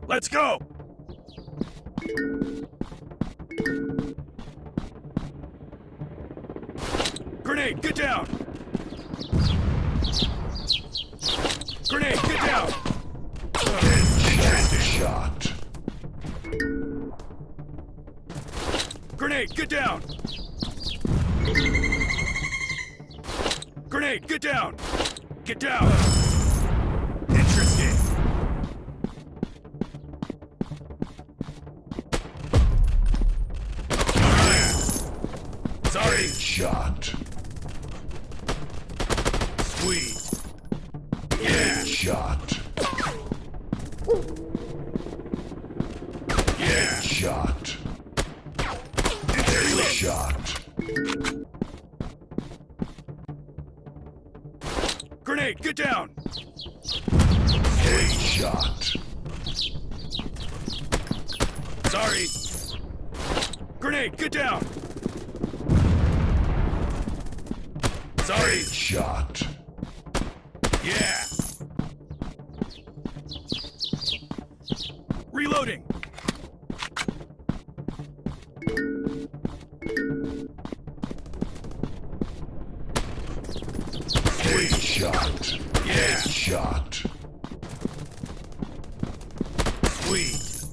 Let's go! Grenade, get down! Grenade, get down! Shot. Grenade, get down! Grenade, get down! Get down! Interesting! Sorry! Shot. Sweet! Yeah! Shot. Yeah! Shot. Interesting! Shot. Grenade, get down! Shot. Sorry! Grenade, get down! Sorry! Shot. Yeah! Reloading! Shot. Yeah! Shot. Sweet!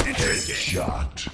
Interesting! Shot.